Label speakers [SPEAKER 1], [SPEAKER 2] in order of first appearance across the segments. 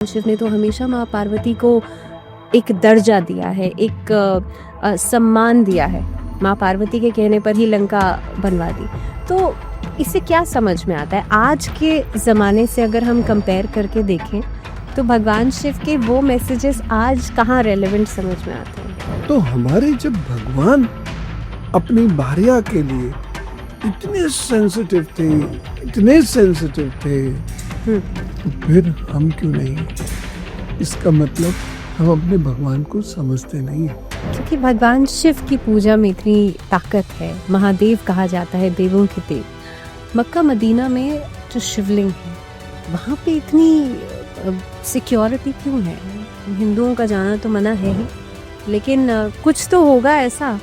[SPEAKER 1] शिव ने तो हमेशा माँ पार्वती को एक दर्जा दिया है, एक सम्मान दिया है। माँ पार्वती के कहने पर ही लंका बनवा दी। तो इससे क्या समझ में आता है? आज के ज़माने से अगर हम कंपेयर करके देखें, तो भगवान शिव के वो मैसेजेस आज कहाँ रेलेवेंट समझ में आते हैं?
[SPEAKER 2] तो हमारे जब भगवान अपनी भार्या के लिए इतने सेंसिटिव थे, तो फिर हम क्यों नहीं? इसका मतलब हम अपने भगवान को समझते नहीं हैं।
[SPEAKER 1] क्योंकि भगवान शिव की पूजा में इतनी ताकत है। महादेव कहा जाता है, देवों के देव। मक्का मदीना में जो शिवलिंग है, वहाँ पे इतनी सिक्योरिटी क्यों है? हिंदुओं का जाना तो मना है ही, लेकिन कुछ तो होगा ऐसा।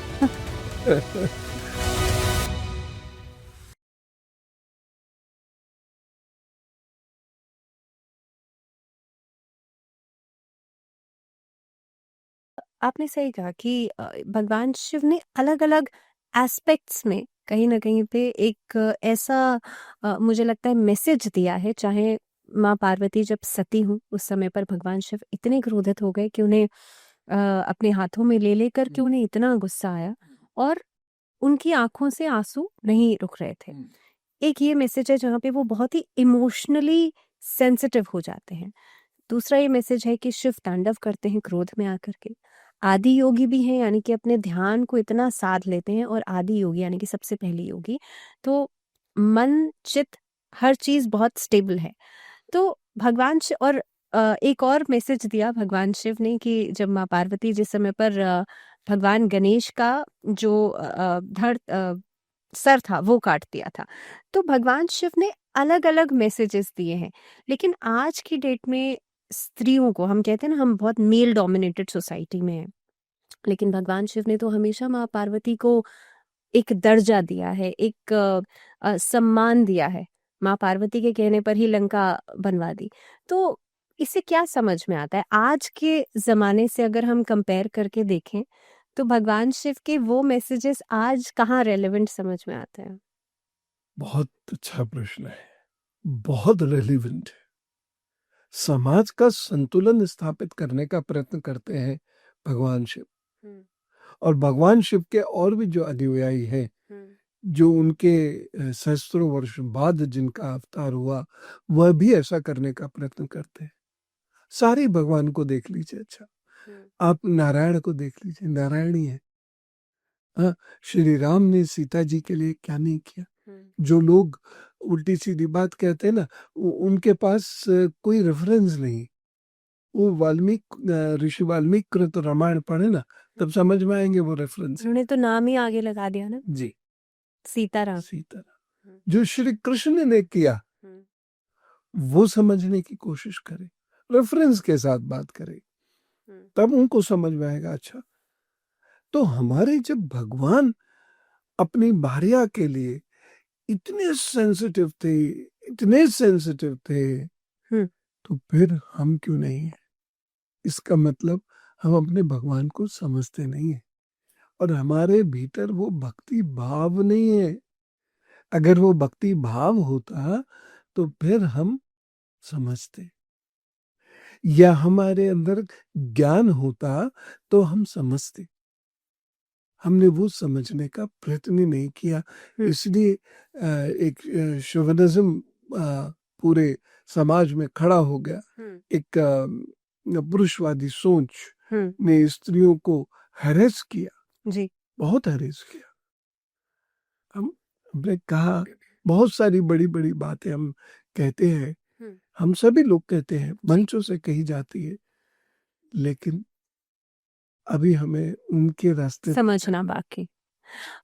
[SPEAKER 1] आपने सही कहा कि भगवान शिव ने अलग-अलग एस्पेक्ट्स में कहीं न कहीं पे एक ऐसा मुझे लगता है मैसेज दिया है। चाहे माँ पार्वती जब सती हुँ, उस समय पर भगवान शिव इतने क्रोधित हो गए कि उन्हें अपने हाथों में ले लेकर के उन्हें इतना गुस्सा आया और उनकी आँखों से आँसू नहीं रुक रहे थे। एक ये मैसेज है जहाँ पे वो बहुत ही इमोशनली सेंसिटिव हो जाते हैं। दूसरा ये मैसेज है कि शिव तांडव करते हैं क्रोध में आकर के। आदि योगी भी हैं, यानी कि अपने ध्यान को इतना साध लेते हैं, और आदि योगी यानी कि सबसे पहले योगी। तो मन, चित्त, हर चीज़ बहुत स्टेबल है। तो भगवान शिव और एक और मैसेज दिया भगवान शिव ने कि जब माँ पार्वती जिस समय पर भगवान गणेश का जो सर था वो काट दिया था। तो भगवान शिव ने अलग-अलग मैसेजेस दिए हैं। लेकिन आज की डेट में स्त्रियों को, हम कहते हैं ना, हम बहुत मेल डोमिनेटेड सोसाइटी में हैं। लेकिन भगवान शिव ने तो हमेशा माँ पार्वती को एक दर्जा दिया है, एक सम्मान दिया है। माँ पार्वती के कहने पर ही लंका बनवा दी। तो इससे क्या समझ में आता है? आज के ज़माने से अगर हम कंपेयर करके देखें, तो भगवान शिव के वो मैसेजेस आज कहाँ रेलेवेंट समझ में आते हैं?
[SPEAKER 2] बहुत अच्छा प्रश्न है, बहुत रेलिवेंट है। समाज का संतुलन स्थापित करने का प्रयत्न करते हैं भगवान शिव। और भगवान शिव के और भी जो अनुयायी हैं, जो उनके सहस्त्रों वर्ष बाद जिनका अवतार हुआ, वह भी ऐसा करने का प्रयत्न करते हैं। सारे भगवान को देख लीजिए। अच्छा, आप नारायण को देख लीजिए, नारायणी है। हाँ, श्री राम ने सीता जी के लिए क्या नहीं किया? जो लोग उल्टी सीधी बात कहते हैं ना, उनके पास कोई रेफरेंस नहीं। वो ऋषि वाल्मीकि कृत रामायण पढ़े ना, तब समझ में आएंगे वो रेफरेंस।
[SPEAKER 1] उन्होंने तो नाम ही आगे लगा दिया ना,
[SPEAKER 2] जी,
[SPEAKER 1] सीताराम।
[SPEAKER 2] सीताराम। जो श्री कृष्ण ने किया, वो समझने की कोशिश करें, रेफरेंस के साथ बात करें, तब उनको समझ में आएगा। अच्छा, तो हमारे जब भगवान अपनी भार्या के लिए इतने सेंसिटिव थे, तो फिर हम क्यों नहीं है? इसका मतलब हम अपने भगवान को समझते नहीं है, और हमारे भीतर वो भक्ति भाव नहीं है। अगर वो भक्ति भाव होता तो फिर हम समझते, या हमारे अंदर ज्ञान होता तो हम समझते। हमने वो समझने का प्रयत्न ही नहीं किया, इसलिए एक शोविनिज्म पूरे समाज में खड़ा हो गया। एक पुरुषवादी सोच ने स्त्रियों को हैरेस किया,
[SPEAKER 1] जी।
[SPEAKER 2] बहुत हैरेस किया। हमने कहा, बहुत सारी बड़ी बड़ी बातें हम कहते हैं, हम सभी लोग कहते हैं, मंचों से कही जाती है, लेकिन अभी हमें उनके रास्ते
[SPEAKER 1] समझना बाकी।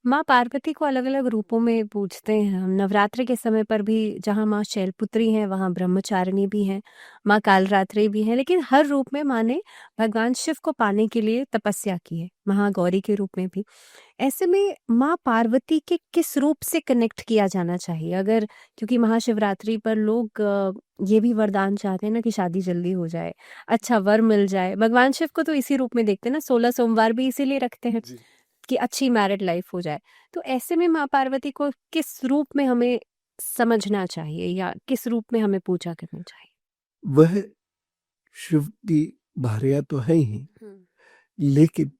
[SPEAKER 1] माँ पार्वती को अलग-अलग रूपों में पूजते हैं हम। नवरात्रि के समय पर भी जहाँ माँ शैलपुत्री हैं, वहाँ ब्रह्मचारिणी भी हैं, माँ कालरात्रि भी हैं, लेकिन हर रूप में माँ ने भगवान शिव को पाने के लिए तपस्या की है, महागौरी के रूप में भी। ऐसे में माँ पार्वती के किस रूप से कनेक्ट किया जाना चाहिए? अगर, क्योंकि महाशिवरात्रि पर लोग ये भी वरदान चाहते हैं ना कि शादी जल्दी हो जाए, अच्छा वर मिल जाए। भगवान शिव को तो इसी रूप में देखते हैं ना, 16 सोमवार भी इसीलिए रखते हैं कि अच्छी मैरिड लाइफ हो जाए। तो ऐसे में माँ पार्वती को किस रूप में हमें समझना चाहिए, या किस रूप में हमें पूजा करनी चाहिए?
[SPEAKER 2] वह शिव की भार्या तो है ही, लेकिन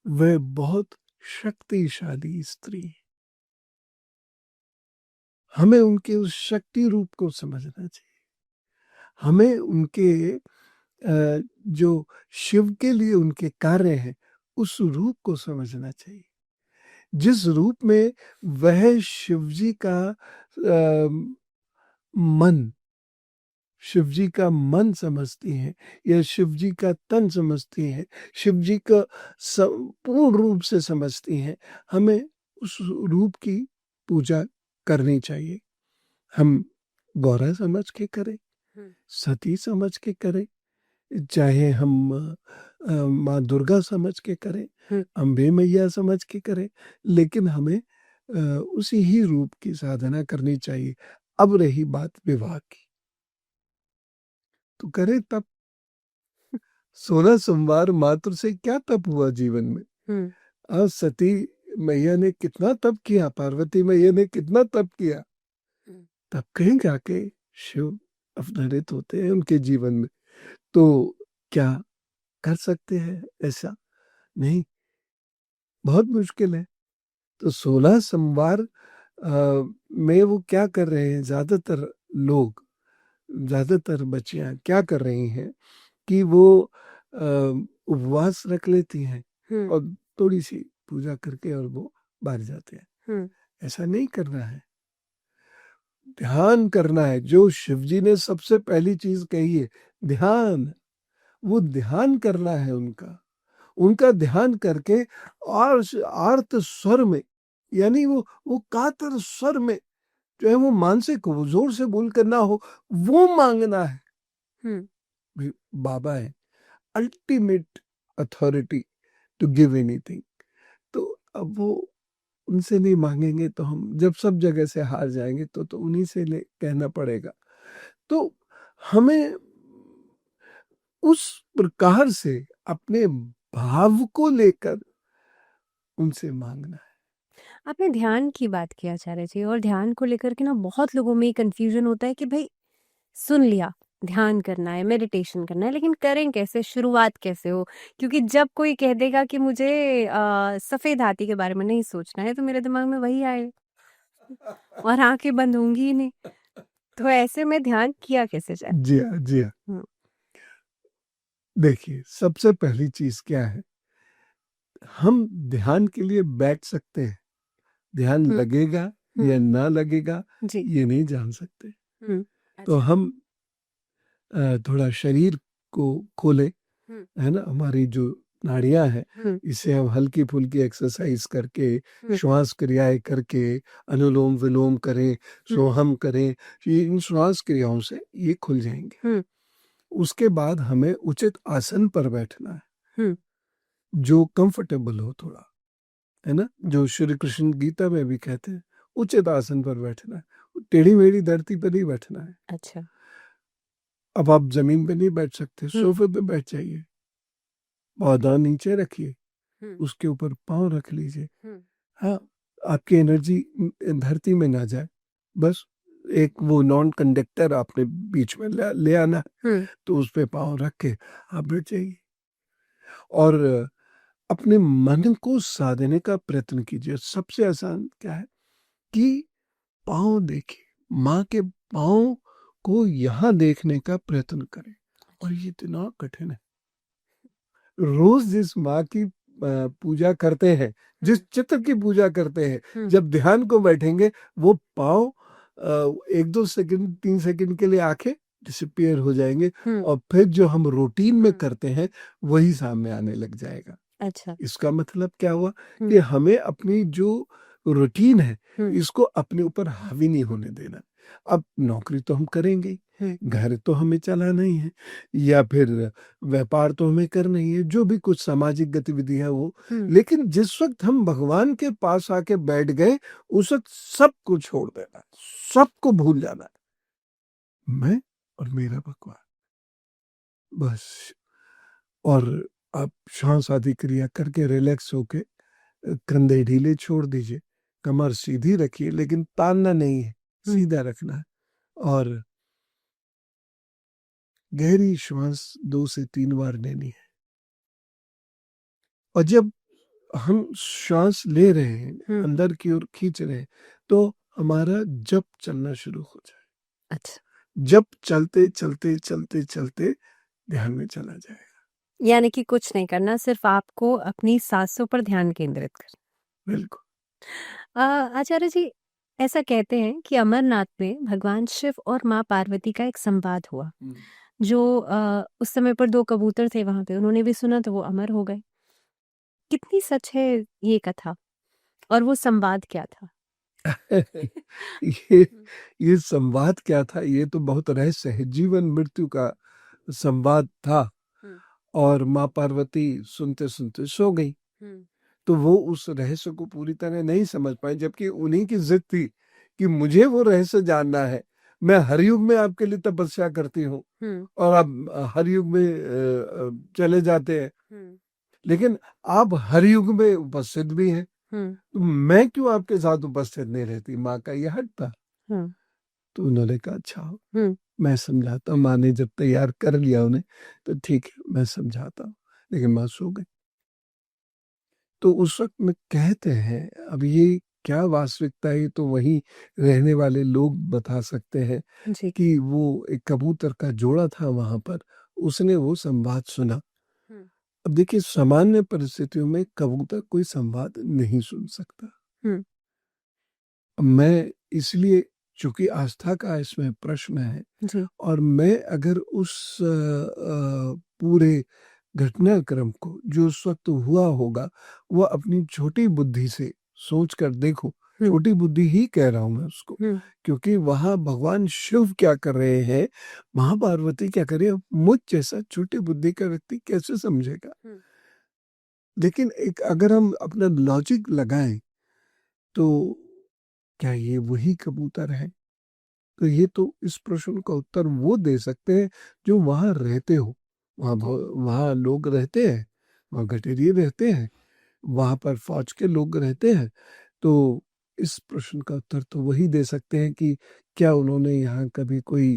[SPEAKER 2] वह बहुत शक्तिशाली स्त्री है। हमें उनके उस शक्ति रूप को समझना चाहिए। हमें उनके जो शिव के लिए उनके कार्य हैं उस रूप को समझना चाहिए, जिस रूप में वह शिव जी का मन, शिव जी का मन समझती हैं या शिव जी का तन समझती हैं, शिव जी का पूर्ण रूप से समझती हैं। हमें उस रूप की पूजा करनी चाहिए। हम गौरा समझ के करें, सती समझ के करें, चाहे हम माँ दुर्गा समझ के करें, अम्बे मैया समझ के करें, लेकिन हमें उसी ही रूप की साधना करनी चाहिए। अब रही बात विवाह की, तो करें तप। 16 सोमवार मात्र से क्या तप हुआ जीवन में? आज सती मैया ने कितना तप किया, पार्वती मैया ने कितना तप किया, तब कहीं जाके शिव अवतरित होते हैं उनके जीवन में। तो क्या कर सकते हैं ऐसा? नहीं, बहुत मुश्किल है। तो 16 सोमवार में वो क्या कर रहे हैं, ज्यादातर लोग, ज्यादातर बच्चियां क्या कर रही हैं कि वो उपवास रख लेती हैं और थोड़ी सी पूजा करके और वो बाहर जाते हैं। ऐसा नहीं करना है, ध्यान करना है। जो शिवजी ने सबसे पहली चीज कही है, ध्यान, वो ध्यान करना है उनका। उनका ध्यान करके और आर्त स्वर में, यानी वो कातर स्वर में, जो है वो मानसिक हो, जोर से बोल कर ना हो, वो मांगना है। बाबा है ultimate authority to give anything. तो अब वो उनसे नहीं मांगेंगे तो हम जब सब जगह से हार जाएंगे तो उन्हीं से कहना पड़ेगा। तो हमें उस प्रकार से अपने भाव को लेकर उनसे मांगना है।
[SPEAKER 1] आपने ध्यान की बात की आचार्य जी, और ध्यान को लेकर के ना बहुत लोगों में कंफ्यूजन होता है कि भाई सुन लिया ध्यान करना है, मेडिटेशन करना है, लेकिन करें कैसे, शुरुआत कैसे हो? क्योंकि जब कोई कह देगा कि मुझे सफेद हाथी के बारे में नहीं सोचना है, तो मेरे दिमाग में वही आए और आंखें बंद होंगी ही नहीं। तो ऐसे में ध्यान किया कैसे जाए?
[SPEAKER 2] जी हाँ, जी हाँ। देखिए, सबसे पहली चीज क्या है, हम ध्यान के लिए बैठ सकते हैं, ध्यान लगेगा या ना लगेगा ये नहीं जान सकते। तो हम थोड़ा शरीर को खोले, है ना, हमारी जो नाड़ियां हैं इसे हम हल्की फुल्की एक्सरसाइज करके, श्वास क्रियाएं करके, अनुलोम विलोम करें, सोहम करें, इन श्वास क्रियाओं से ये खुल जाएंगे। उसके बाद हमें उचित आसन पर बैठना है, जो कंफर्टेबल हो थोड़ा, है ना, जो श्री कृष्ण गीता में भी कहते हैं, उचित आसन पर बैठना है, टेढ़ी मेढ़ी धरती पर नहीं बैठना है।
[SPEAKER 1] अच्छा।
[SPEAKER 2] अब आप जमीन पे नहीं बैठ सकते, सोफे पे बैठ जाइए, पौधा नीचे रखिए, उसके ऊपर पांव रख लीजिए। हाँ, आपकी एनर्जी धरती में ना जाए, बस एक वो नॉन कंडक्टर आपने बीच में ले आना है, तो उस पे पांव रख के आप बैठ जाइए और अपने मन को साधने का प्रयत्न कीजिए। सबसे आसान क्या है कि पांव देखिए, माँ के पांव को यहाँ देखने का प्रयत्न करें, और ये इतना कठिन है। रोज जिस माँ की पूजा करते हैं, जिस चित्र की पूजा करते हैं, जब ध्यान को बैठेंगे वो पांव 1-2 सेकंड 3 सेकंड के लिए आंखें डिसअपियर हो जाएंगे, और फिर जो हम रूटीन में करते हैं वही सामने आने लग जाएगा।
[SPEAKER 1] अच्छा। इसका
[SPEAKER 2] इसका मतलब क्या हुआ कि हमें अपनी जो रूटीन है इसको अपने ऊपर हावी नहीं होने देना। अब नौकरी तो हम करेंगे ही, घर तो हमें चलाना ही है, या फिर व्यापार तो हमें करना ही है, जो भी कुछ सामाजिक गतिविधि है वो, लेकिन जिस वक्त हम भगवान के पास आके बैठ गए उस वक्त सबको छोड़ देना है, सबको भूल जाना है, मैं और मेरा भगवान, बस। और आप श्वास आदि क्रिया करके रिलैक्स होके कंधे ढीले छोड़ दीजिए, कमर सीधी रखिए, लेकिन तानना नहीं है, सीधा रखना है, और गहरी श्वास 2 से 3 बार लेनी है, और जब हम श्वास ले रहे हैं अंदर की ओर खींच रहे हैं तो हमारा जप चलना शुरू हो जाए।
[SPEAKER 1] अच्छा,
[SPEAKER 2] जप चलते चलते चलते चलते ध्यान में चला जाएगा।
[SPEAKER 1] यानी कि कुछ नहीं करना, सिर्फ आपको अपनी सांसों पर ध्यान केंद्रित करना।
[SPEAKER 2] बिल्कुल।
[SPEAKER 1] आचार्य जी, ऐसा कहते हैं कि अमरनाथ में भगवान शिव और माँ पार्वती का एक संवाद हुआ, जो उस समय पर 2 कबूतर थे वहां पे, उन्होंने भी सुना तो वो अमर हो गए। कितनी सच है ये कथा, और वो संवाद क्या था?
[SPEAKER 2] ये ये संवाद क्या था, ये तो बहुत रहस्य है। जीवन मृत्यु का संवाद था, और माँ पार्वती सुनते सुनते सो गई, तो वो उस रहस्य को पूरी तरह नहीं समझ पाए, जबकि उन्हीं की जिद थी कि मुझे वो रहस्य जानना है। मैं हर युग में आपके लिए तपस्या करती हूँ और आप हर युग में चले जाते हैं, लेकिन आप हर युग में उपस्थित भी हैं, तो मैं क्यों आपके साथ उपस्थित नहीं रहती? माँ का ये हक था। तो उन्होंने कहा अच्छा हो, मैं समझाता हूँ। माँ ने जब तैयार कर लिया उन्हें, तो ठीक है मैं समझाता हूँ, लेकिन माँ सो गई। तो उस वक्त में कहते हैं, अब ये क्या वास्तविकता है, तो वहीं रहने वाले लोग बता सकते हैं,
[SPEAKER 1] जी।
[SPEAKER 2] कि वो एक कबूतर का जोड़ा था वहां पर, उसने वो संवाद सुना। अब देखिए, सामान्य परिस्थितियों में कबूतर कोई संवाद नहीं सुन सकता। मैं इसलिए, चूंकि आस्था का इसमें प्रश्न है,
[SPEAKER 1] जी।
[SPEAKER 2] और मैं अगर उस पूरे घटनाक्रम को जो उस वक्त हुआ होगा, वो अपनी छोटी बुद्धि से सोच कर देखो, छोटी बुद्धि ही कह रहा हूं मैं उसको, क्योंकि वहां भगवान शिव क्या कर रहे हैं, महापार्वती क्या कर रही है, मुझ जैसा छोटी बुद्धि का व्यक्ति कैसे समझेगा? लेकिन एक अगर हम अपना लॉजिक लगाएं, तो क्या ये वही कबूतर है? तो ये तो इस प्रश्न का उत्तर वो दे सकते हैं जो वहां रहते हो। वहां लोग रहते हैं, वहां गठेरिए रहते हैं, वहां पर फौज के लोग रहते हैं। तो इस प्रश्न का उत्तर तो वही दे सकते हैं कि क्या उन्होंने यहाँ कभी कोई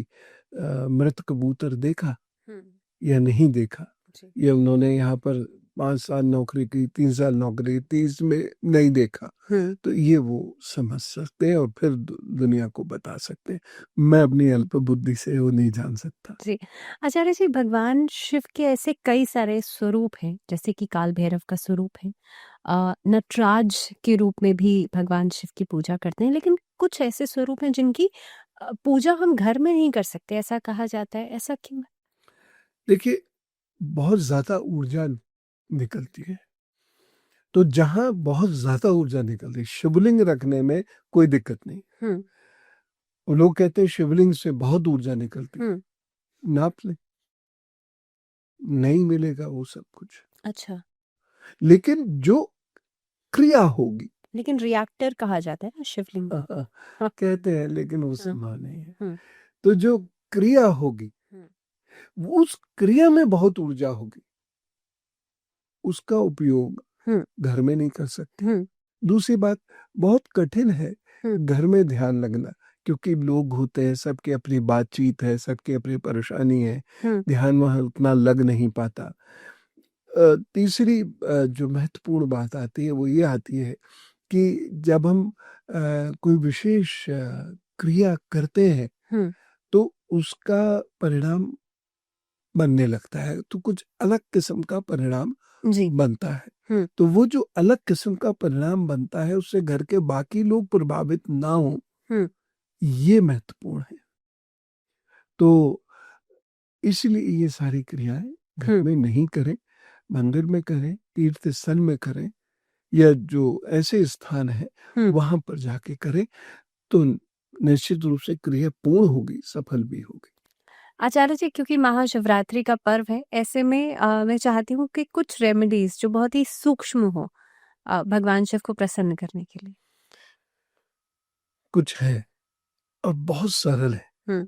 [SPEAKER 2] मृत कबूतर देखा या नहीं देखा, या उन्होंने यहाँ पर 5 साल नौकरी की, 3 साल नौकरी की, 30 में नहीं देखा। तो ये वो समझ सकते हैं और फिर दुनिया को बता सकते हैं। मैं अपनी अल्प बुद्धि से वो नहीं जान सकता।
[SPEAKER 1] जी। आचार्य जी, भगवान शिव के ऐसे कई सारे स्वरूप हैं, जैसे कि काल भैरव का स्वरूप है, नटराज के रूप में भी भगवान शिव की पूजा करते हैं, लेकिन कुछ ऐसे स्वरूप हैं जिनकी पूजा हम घर में नहीं कर सकते, ऐसा कहा जाता है, ऐसा क्यों है?
[SPEAKER 2] देखिए, बहुत ज्यादा ऊर्जा निकलती है, तो जहां बहुत ज्यादा ऊर्जा निकलती है, शिवलिंग रखने में कोई दिक्कत नहीं। वो लोग कहते हैं शिवलिंग से बहुत ऊर्जा निकलती है, नाप ले, नहीं मिलेगा वो सब कुछ।
[SPEAKER 1] अच्छा।
[SPEAKER 2] लेकिन जो क्रिया होगी,
[SPEAKER 1] लेकिन रिएक्टर कहा जाता है ना शिवलिंग को। हाँ।
[SPEAKER 2] कहते हैं, लेकिन वो
[SPEAKER 1] हाँ।
[SPEAKER 2] संभव नहीं है।
[SPEAKER 1] हम्म।
[SPEAKER 2] तो जो क्रिया होगी, उस क्रिया में बहुत ऊर्जा होगी, उसका उपयोग घर में नहीं कर सकते। दूसरी बात, बहुत कठिन है घर में ध्यान लगना, क्योंकि लोग होते हैं, सबकी अपनी बातचीत है, सबकी अपनी परेशानी है, ध्यान वहां उतना लग नहीं पाता। तीसरी जो महत्वपूर्ण बात आती है वो ये आती है कि जब हम कोई विशेष क्रिया करते हैं, तो उसका परिणाम बनने लगता है, तो कुछ अलग किस्म का परिणाम
[SPEAKER 1] जी।
[SPEAKER 2] बनता है। तो वो जो अलग किस्म का परिणाम बनता है, उससे घर के बाकी लोग प्रभावित ना हो, ये महत्वपूर्ण है। तो इसलिए ये सारी क्रियाएं घर में नहीं करें, मंदिर में करें, तीर्थ स्थल में करें, या जो ऐसे स्थान है वहां पर जाके करें, तो निश्चित रूप से क्रिया पूर्ण होगी, सफल भी होगी।
[SPEAKER 1] आचार्य जी, क्योंकि महाशिवरात्रि का पर्व है, ऐसे में मैं चाहती हूँ कि कुछ रेमेडीज जो बहुत ही सूक्ष्म हो भगवान शिव को प्रसन्न करने के लिए।
[SPEAKER 2] कुछ है और बहुत सरल है,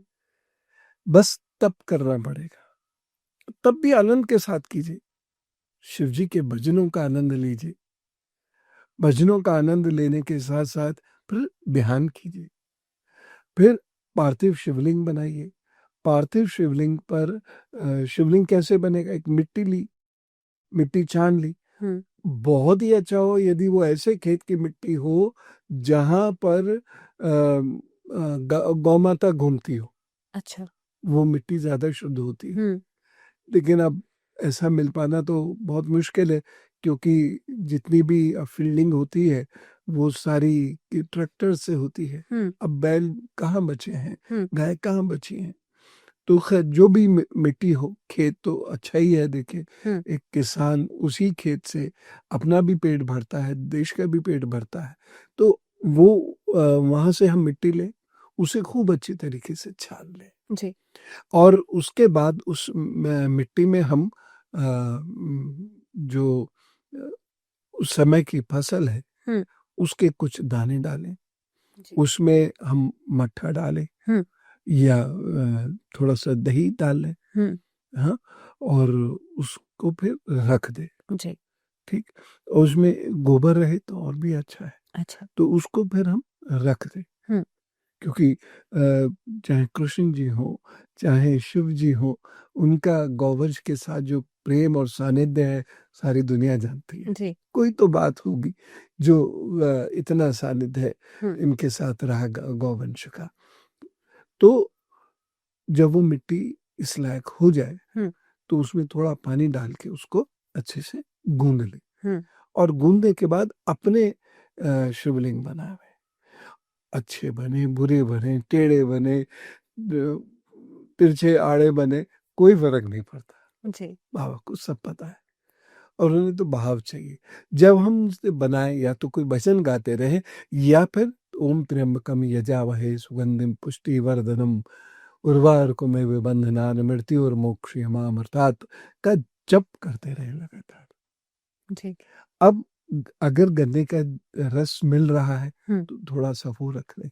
[SPEAKER 2] बस तप करना पड़ेगा। तब भी आनंद के साथ कीजिए, शिव जी के भजनों का आनंद लीजिए, भजनों का आनंद लेने के साथ साथ फिर ध्यान कीजिए, फिर पार्थिव शिवलिंग बनाइए, पार्थिव शिवलिंग पर शिवलिंग कैसे बनेगा? एक मिट्टी ली, मिट्टी छान ली, बहुत ही अच्छा हो यदि वो ऐसे खेत की मिट्टी हो जहां पर गौ माता घूमती हो,
[SPEAKER 1] अच्छा।
[SPEAKER 2] वो मिट्टी ज्यादा शुद्ध होती है।
[SPEAKER 1] हम्म।
[SPEAKER 2] लेकिन अब ऐसा मिल पाना तो बहुत मुश्किल है, क्योंकि जितनी भी फील्डिंग होती है वो सारी ट्रैक्टर से होती है। अब बैल कहाँ बचे हैं, गाय कहाँ बची हैं? तो खैर जो भी मिट्टी हो, खेत तो अच्छा ही है। देखे, एक किसान उसी खेत से अपना भी पेट भरता है, देश का भी पेट भरता है। तो वो वहां से हम मिट्टी लें, उसे खूब अच्छी तरीके से छान लें
[SPEAKER 1] जी।
[SPEAKER 2] और उसके बाद उस मिट्टी में हम जो उस समय की फसल है उसके कुछ दाने डालें, उसमें हम मट्ठा डालें या थोड़ा सा दही डाल लें, हाँ, और उसको फिर रख दे।
[SPEAKER 1] जी।
[SPEAKER 2] ठीक, और उसमें गोबर रहे तो और भी अच्छा है।
[SPEAKER 1] अच्छा।
[SPEAKER 2] तो उसको फिर हम रख दें, क्योंकि चाहे कृष्ण जी हो चाहे शिव जी हो, उनका गौवंश के साथ जो प्रेम और सानिध्य है सारी दुनिया जानती है।
[SPEAKER 1] जी।
[SPEAKER 2] कोई तो बात होगी जो इतना सानिध्य है इनके साथ रहा गौवंश का। तो जब वो मिट्टी इस लायक हो जाए तो उसमें थोड़ा पानी डाल के उसको अच्छे से गूंद ले, और गूंदने के बाद अपने शिवलिंग बनावे। अच्छे बने, बुरे बने, टेढ़े बने, तिरछे आड़े बने, कोई फर्क नहीं पड़ता।
[SPEAKER 1] जी।
[SPEAKER 2] बाबा को सब पता है और उन्हें तो भाव चाहिए। जब हम उसे बनाए, या तो कोई भजन गाते रहे या फिर ओम त्र्यंबकम यजामहे सुगंधिम पुष्टिवर्धनम उर्वारुकमिव बंधनान् मृत्योर्मोक्षयमामृतात् का जप करते रहे लगातार।
[SPEAKER 1] जी।
[SPEAKER 2] अब अगर गन्ने का रस मिल रहा है तो थोड़ा सा वो रख ले,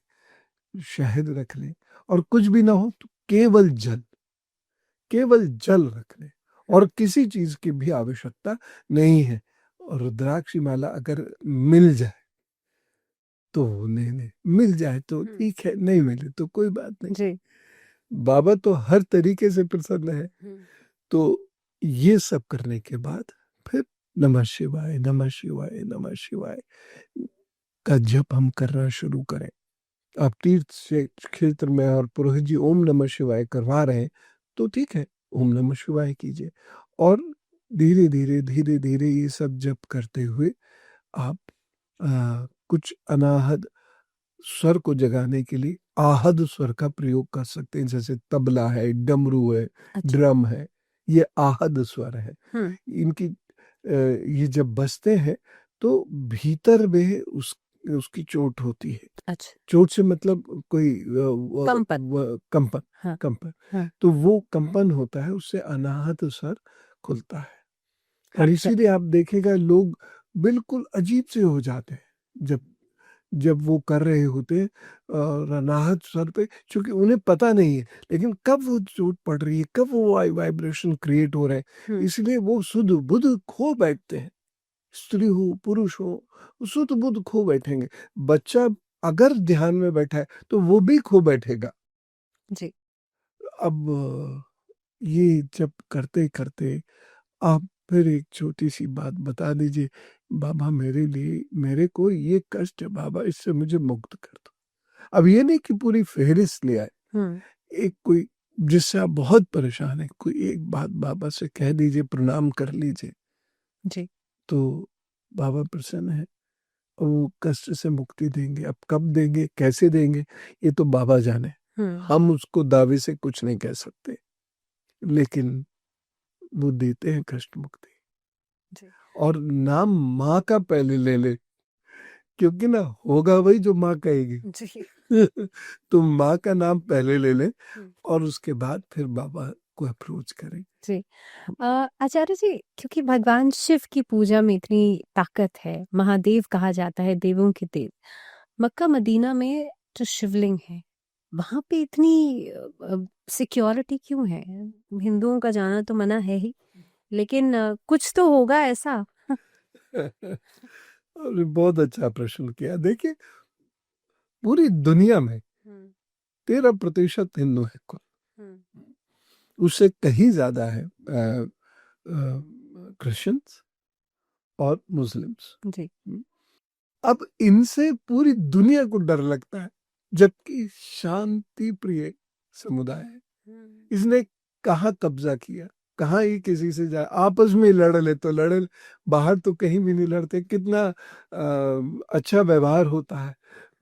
[SPEAKER 2] शहद रख ले, और कुछ भी ना हो तो केवल जल, केवल जल रख ले, और किसी चीज की भी आवश्यकता नहीं है। और रुद्राक्षी माला अगर मिल जाए तो नहीं, नहीं मिल जाए तो ठीक है, नहीं मिले तो कोई बात नहीं।
[SPEAKER 1] जी।
[SPEAKER 2] बाबा तो हर तरीके से प्रसन्न है। तो ये सब करने के बाद फिर नमः शिवाय, नमः शिवाय, नमः शिवाय का जप हम करना शुरू करें। आप तीर्थ से क्षेत्र में और पुरोहित जी ओम नमः शिवाय करवा रहे हैं तो ठीक है, ओम नमः शिवाय कीजिए, और धीरे धीरे धीरे धीरे ये सब जप करते हुए आप कुछ अनाहद स्वर को जगाने के लिए आहद स्वर का प्रयोग कर सकते हैं। जैसे तबला है, डमरू है, ड्रम है, ये आहद स्वर है। इनकी ये जब बजते हैं तो भीतर में उसकी चोट होती है।
[SPEAKER 1] अच्छा।
[SPEAKER 2] चोट से मतलब कोई
[SPEAKER 1] कंपन।
[SPEAKER 2] कंपन,
[SPEAKER 1] हाँ।
[SPEAKER 2] कंपन,
[SPEAKER 1] हाँ।
[SPEAKER 2] तो वो कंपन होता है, उससे अनाहत स्वर खुलता है। और
[SPEAKER 1] हाँ,
[SPEAKER 2] इसीलिए आप देखेगा लोग बिल्कुल अजीब से हो जाते हैं जब जब वो कर रहे होते हैं और अनाहत स्वर पे, क्योंकि उन्हें पता नहीं है लेकिन कब वो चोट पड़ रही है, कब वो वाइब्रेशन क्रिएट हो रहे हैं, इसलिए वो सुध बुध खो बैठते हैं। स्त्री हो पुरुष हो, सुध बुध खो बैठेंगे। बच्चा अगर ध्यान में बैठा है तो वो भी खो बैठेगा।
[SPEAKER 1] जी।
[SPEAKER 2] अब ये जब करते करते आप फिर एक छोटी सी बात बता दीजिए, बाबा मेरे लिए, मेरे को ये कष्ट है बाबा, इससे मुझे मुक्त कर दो। अब ये नहीं कि पूरी फहरिस्त ले आए, एक कोई जिससे आप बहुत परेशान है, कोई एक बात बाबा से कह दीजिए, प्रणाम कर लीजिए,
[SPEAKER 1] जी।
[SPEAKER 2] तो बाबा प्रसन्न है और वो कष्ट से मुक्ति देंगे। अब कब देंगे, कैसे देंगे, ये तो बाबा जाने, हम उसको दावे से कुछ नहीं कह सकते, लेकिन वो देते हैं कष्ट मुक्ति। और नाम माँ का पहले ले ले, क्योंकि ना होगा वही जो माँ कहेगी।
[SPEAKER 1] जी।
[SPEAKER 2] तो माँ का नाम पहले ले ले और उसके बाद फिर बाबा को अप्रोच करें।
[SPEAKER 1] जी। आचार्य जी, क्योंकि भगवान शिव की पूजा में इतनी ताकत है, महादेव कहा जाता है, देवों के देव, मक्का मदीना में जो शिवलिंग है वहां पे इतनी सिक्योरिटी क्यों है? हिंदुओं का जाना तो मना है ही, लेकिन कुछ तो होगा ऐसा।
[SPEAKER 2] और बहुत अच्छा प्रश्न किया। देखिए, पूरी दुनिया में 13% हिंदू है कुल, उससे कहीं ज्यादा है क्रिश्चियंस और मुस्लिम्स।
[SPEAKER 1] जी।
[SPEAKER 2] अब इनसे पूरी दुनिया को डर लगता है, जबकि शांति प्रिय समुदाय है। इसने कहाँ कब्जा किया, कहाँ ही किसी से जा, आपस में लड़ ले तो लड़ ले, बाहर तो कहीं भी नहीं लड़ते। कितना अच्छा व्यवहार होता है।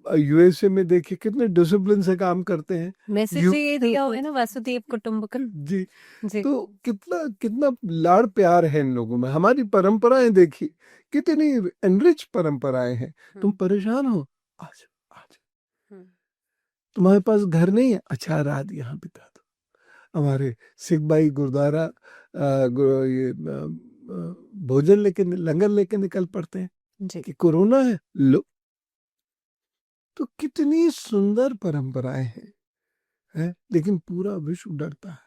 [SPEAKER 2] यूएसए में देखिए कितने डिसिप्लिन से काम करते हैं।
[SPEAKER 1] मैसेज ये दिया हुआ है ना, वासुदेव कुटुंबकम।
[SPEAKER 2] जी,
[SPEAKER 1] जी।
[SPEAKER 2] तो कितना कितना लाड़ प्यार है इन लोगों में। हमारी परंपराएं देखिए, कितनी एनरिच परंपराएं हैं। तुम परेशान हो, आज आज तुम्हारे पास घर नहीं है, अच्छा रात यहाँ बिता दो। हमारे सिख भाई गुरुद्वारा ये भोजन लेके, लंगर लेके निकल पड़ते हैं
[SPEAKER 1] जी।
[SPEAKER 2] कि कोरोना है लो। तो कितनी सुंदर परंपराएं हैं, लेकिन पूरा विश्व डरता है।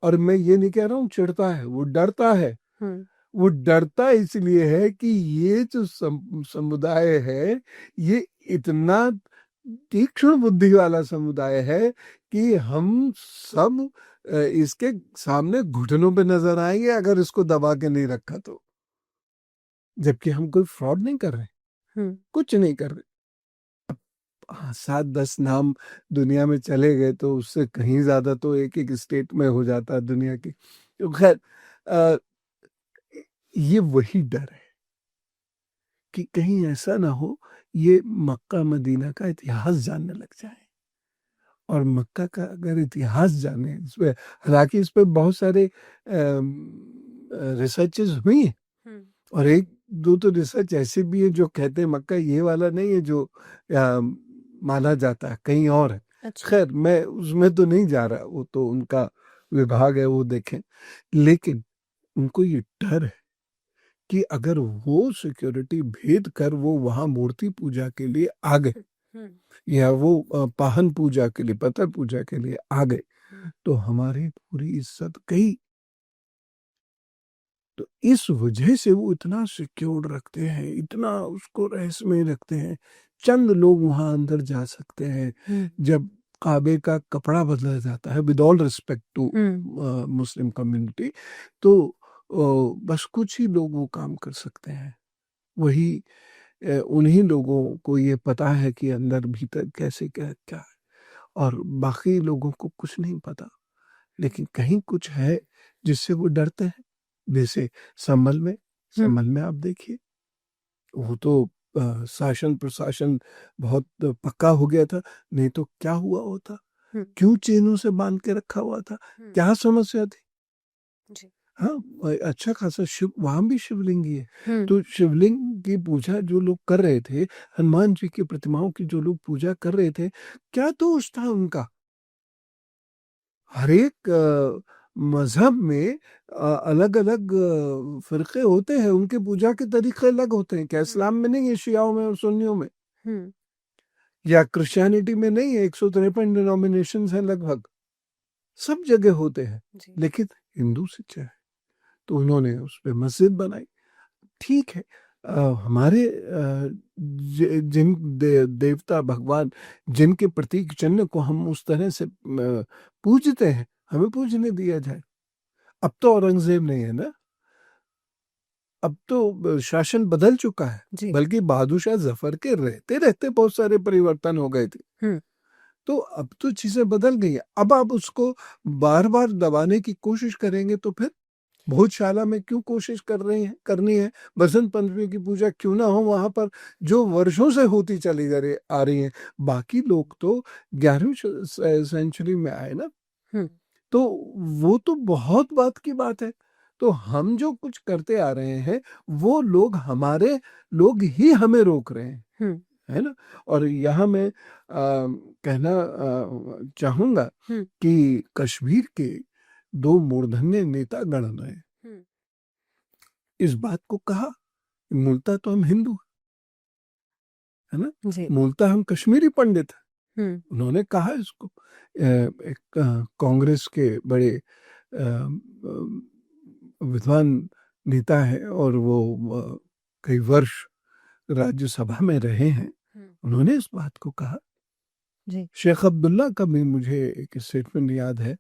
[SPEAKER 2] और मैं ये नहीं कह रहा हूँ चिढ़ता है, वो डरता है। वो डरता इसलिए है कि ये जो समुदाय है, ये इतना तीक्ष्ण बुद्धि वाला समुदाय है कि हम सब इसके सामने घुटनों पे नजर आएंगे अगर इसको दबा के नहीं रखा तो। जबकि हम कोई फ्रॉड नहीं कर रहे, कुछ नहीं कर रहे। 7-10 नाम दुनिया में चले गए तो उससे कहीं ज्यादा तो एक एक स्टेट में हो जाता है दुनिया की। तो खैर ये वही डर है कि कहीं ऐसा ना हो ये मक्का मदीना का इतिहास जानने लग जाए। और मक्का का अगर इतिहास जाने, इस पे हालांकि इस पे बहुत सारे रिसर्चेस हुई हैं, और एक दो तो रिसर्च ऐसे भी है जो कहते हैं मक्का ये वाला नहीं है जो माना जाता है, कहीं और है।
[SPEAKER 1] अच्छा।
[SPEAKER 2] खैर मैं उसमें तो नहीं जा रहा, वो तो उनका विभाग है, वो देखें। लेकिन उनको ये डर है कि अगर वो सिक्योरिटी भेद कर वो वहां मूर्ति पूजा के लिए आ गए, या वो पाहन पूजा के लिए, पत्थर पूजा के लिए आ गए, तो हमारी पूरी इज्जत गई। तो इस वजह से वो इतना सिक्योर रखते हैं, इतना उसको रहस्यमय रखते हैं। चंद लोग वहां अंदर जा सकते हैं। जब काबे का कपड़ा बदला जाता है, with all respect to Muslim community, तो बस कुछ ही लोग वो काम कर सकते हैं। वही उन्हीं लोगों को ये पता है कि अंदर भीतर कैसे क्या क्या है, और बाकी लोगों को कुछ नहीं पता। लेकिन कहीं कुछ है जिससे वो डरते हैं। जैसे संभल में आप देखिए, वो तो शासन प्रशासन बहुत पक्का हो गया था, नहीं तो क्या हुआ होता, क्यों चेनों से बांध के रखा हुआ था, क्या समस्या थी।
[SPEAKER 1] जी।
[SPEAKER 2] हाँ, अच्छा खासा शिव, वहां भी शिवलिंग ही है। तो शिवलिंग की पूजा जो लोग कर रहे थे, हनुमान जी की प्रतिमाओं की जो लोग पूजा कर रहे थे, क्या दोष था उनका। हर एक मजहब में अलग अलग फिरके होते हैं, उनके पूजा के तरीके अलग होते हैं। क्या इस्लाम में नहीं है, शियाओं में और सुन्नियों में, या क्रिश्चियनिटी में नहीं है? 153 डिनोमिनेशन हैं लगभग, सब जगह होते हैं। लेकिन हिंदू से चाहे तो उन्होंने उस पर मस्जिद बनाई। ठीक है, हमारे जिन देवता भगवान, जिनके प्रतीक चिन्ह को हम उस तरह से पूजते हैं, हमें पूजने दिया जाए। अब तो औरंगजेब नहीं है ना, अब तो शासन बदल चुका है। बल्कि बहादुर शाह जफर के रहते रहते बहुत सारे परिवर्तन हो गए थे। तो अब तो चीजें बदल गई है। अब आप उसको बार बार दबाने की कोशिश करेंगे तो फिर भोजशाला में क्यों कोशिश कर रहे हैं, करनी है? बसंत पंचमी की पूजा क्यों ना हो वहां पर, जो वर्षों से होती चली आ रही है। बाकी लोग तो 11वीं सेंचुरी में आए ना, तो वो तो बहुत बात की बात है। तो हम जो कुछ करते आ रहे हैं, वो लोग, हमारे लोग ही हमें रोक रहे हैं, है ना। और यहाँ मैं कहना चाहूंगा कि कश्मीर के 2 मूर्धन्य नेता गण ने इस बात को कहा, मूलतः तो हम हिंदू है ना, मूलतः हम कश्मीरी पंडित हैं। उन्होंने कहा इसको। एक कांग्रेस के बड़े विद्वान नेता है, और वो कई वर्ष राज्यसभा में रहे हैं। उन्होंने इस बात को कहा। शेख अब्दुल्ला का भी मुझे एक स्टेटमेंट याद है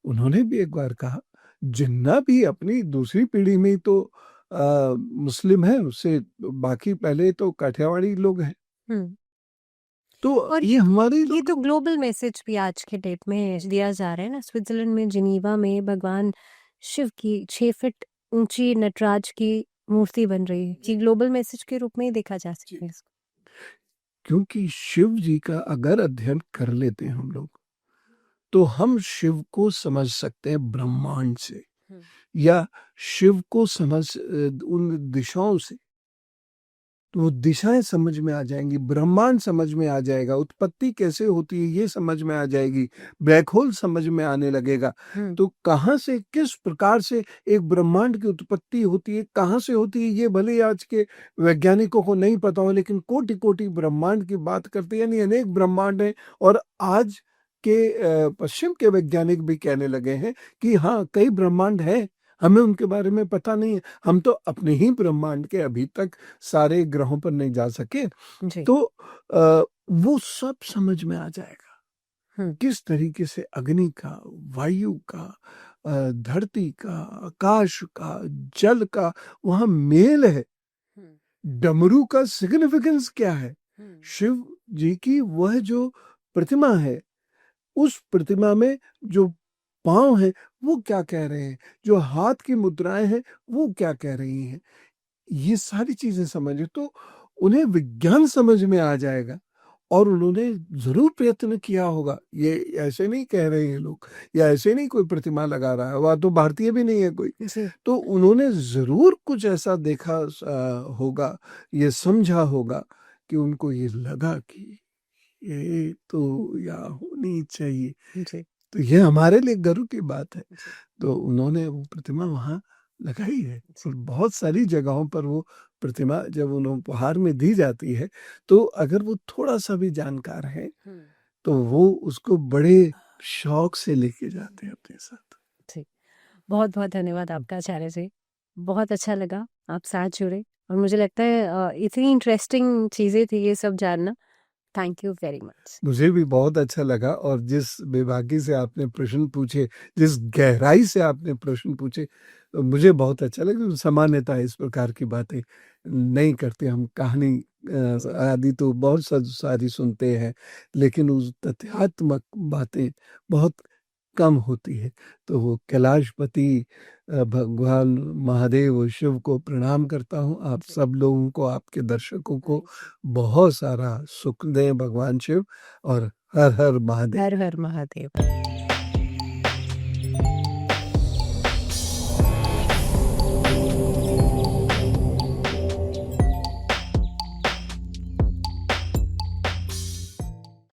[SPEAKER 2] उन्होंने भी एक बार कहा, जिन्ना भी अपनी दूसरी पीढ़ी में तो मुस्लिम है, उससे बाकी पहले तो काठियावाड़ी लोग हैं। तो
[SPEAKER 1] और
[SPEAKER 2] ये हमारे
[SPEAKER 1] ये तो ग्लोबल मैसेज भी आज के डेट में दिया जा रहा है ना। स्विट्जरलैंड में जिनीवा में भगवान शिव की 6 फीट ऊंची नटराज की मूर्ति बन रही है। ये ग्लोबल मैसेज के रूप में ही देखा जा सकता है इसको।
[SPEAKER 2] क्योंकि शिव जी का अगर अध्ययन कर लेते हैं हम लोग, तो हम शिव को समझ सकते हैं ब्रह्मांड से, या शिव को समझ उन दिशाओं से, तो वो दिशाएं समझ में आ जाएंगी, ब्रह्मांड समझ में आ जाएगा, उत्पत्ति कैसे होती है ये समझ में आ जाएगी, ब्लैक होल समझ में आने लगेगा। तो कहाँ से किस प्रकार से एक ब्रह्मांड की उत्पत्ति होती है, कहाँ से होती है, ये भले आज के वैज्ञानिकों को नहीं पता हो, लेकिन कोटि कोटि ब्रह्मांड की बात करते हैं, यानी अनेक ब्रह्मांड हैं। और आज के पश्चिम के वैज्ञानिक भी कहने लगे हैं कि हाँ, कई ब्रह्मांड हैं, हमें उनके बारे में पता नहीं है, हम तो अपने ही ब्रह्मांड के अभी तक सारे ग्रहों पर नहीं जा सके। तो वो सब समझ में आ जाएगा, किस तरीके से अग्नि का, वायु का, धरती का, आकाश का, जल का वहां मेल है। डमरू का सिग्निफिकेंस क्या है, शिव जी की वह जो प्रतिमा है, उस प्रतिमा में जो पांव है वो क्या कह रहे हैं, जो हाथ की मुद्राएं हैं वो क्या कह रही हैं, ये सारी चीजें समझे तो उन्हें विज्ञान समझ में आ जाएगा। और उन्होंने जरूर प्रयत्न किया होगा, ये ऐसे नहीं कह रहे हैं लोग, या ऐसे नहीं कोई प्रतिमा लगा रहा है, वह तो भारतीय भी नहीं है कोई, तो उन्होंने जरूर कुछ ऐसा देखा होगा, ये समझा होगा कि उनको ये लगा कि ये तो या होनी चाहिए। तो ये हमारे लिए गर्व की बात है। तो उन्होंने वो प्रतिमा वहां लगाई है, और बहुत सारी जगहों पर वो प्रतिमा जब उन्हें उपहार में दी जाती है, तो अगर वो थोड़ा सा भी जानकार है तो वो उसको बड़े शौक से लेके जाते हैं अपने साथ।
[SPEAKER 1] ठीक, बहुत बहुत धन्यवाद आपका आचार्य जी, बहुत अच्छा लगा आप साथ जुड़े, और मुझे लगता है इतनी इंटरेस्टिंग चीजें थी ये सब जानना। Thank you very much.
[SPEAKER 2] मुझे भी बहुत अच्छा लगा, और जिस बेबाकी से आपने प्रश्न पूछे, जिस गहराई से आपने प्रश्न पूछे, मुझे बहुत अच्छा लगा। सामान्यतः इस प्रकार की बातें नहीं करते हम, कहानी आदि तो बहुत सारी सुनते हैं, लेकिन उस तथ्यात्मक बातें बहुत कम होती है। तो वो कैलाशपति भगवान महादेव और शिव को प्रणाम करता हूँ। आप सब लोगों को, आपके दर्शकों को बहुत सारा सुख दें भगवान शिव, और हर हर महादेव।
[SPEAKER 1] हर हर महादेव।